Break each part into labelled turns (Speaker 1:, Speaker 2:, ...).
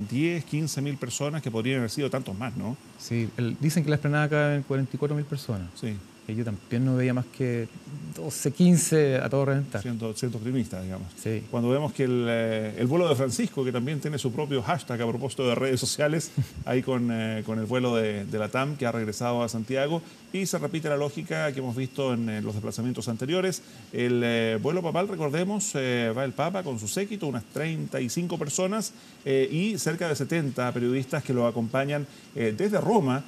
Speaker 1: 10, 15.000 personas, que podrían haber sido tantos más, ¿no?
Speaker 2: Sí, dicen que la explanada caben 44.000 personas.
Speaker 1: Sí.
Speaker 2: Y yo también no veía más que 12, 15 a todo reventar.
Speaker 1: Siendo optimista, digamos.
Speaker 2: Sí.
Speaker 1: Cuando vemos que el vuelo de Francisco, que también tiene su propio hashtag a propósito de redes sociales, ahí con el vuelo de la TAM, que ha regresado a Santiago, y se repite la lógica que hemos visto en los desplazamientos anteriores. El vuelo papal, recordemos, va el Papa con su séquito, unas 35 personas y cerca de 70 periodistas que lo acompañan desde Roma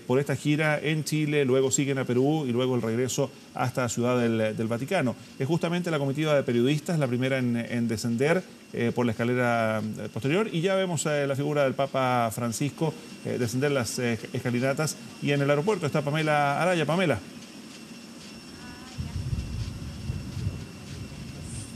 Speaker 1: por esta gira en Chile, luego siguen a Perú y luego el regreso hasta Ciudad del Vaticano. Es justamente la comitiva de periodistas la primera en descender por la escalera posterior, y ya vemos la figura del Papa Francisco descender las escalinatas, y en el aeropuerto está Pamela Araya. Pamela.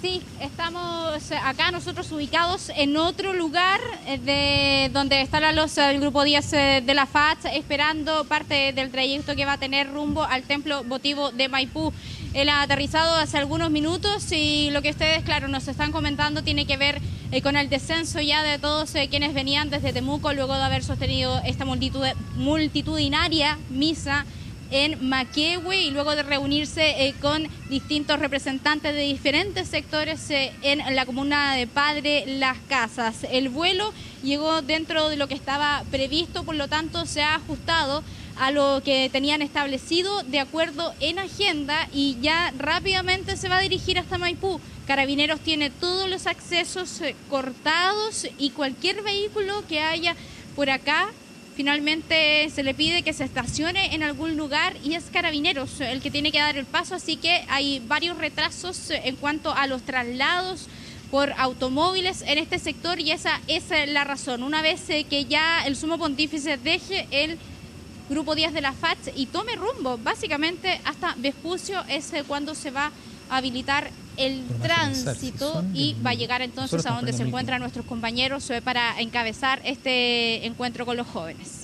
Speaker 3: Sí, estamos acá nosotros ubicados en otro lugar de donde está la loza del Grupo 10 de la FACH, esperando parte del trayecto que va a tener rumbo al templo votivo de Maipú. Él ha aterrizado hace algunos minutos y lo que ustedes, claro, nos están comentando tiene que ver con el descenso ya de todos quienes venían desde Temuco luego de haber sostenido esta multitudinaria misa en Maquehue y luego de reunirse con distintos representantes de diferentes sectores en la comuna de Padre Las Casas. El vuelo llegó dentro de lo que estaba previsto, por lo tanto se ha ajustado a lo que tenían establecido de acuerdo en agenda y ya rápidamente se va a dirigir hasta Maipú. Carabineros tiene todos los accesos cortados y cualquier vehículo que haya por acá finalmente se le pide que se estacione en algún lugar y es Carabineros el que tiene que dar el paso, así que hay varios retrasos en cuanto a los traslados por automóviles en este sector y esa es la razón. Una vez que ya el sumo pontífice deje el Grupo 10 de la FACH y tome rumbo básicamente hasta Vespucio, es cuando se va a habilitar el tránsito y va a llegar entonces a donde se encuentran nuestros compañeros para encabezar este encuentro con los jóvenes.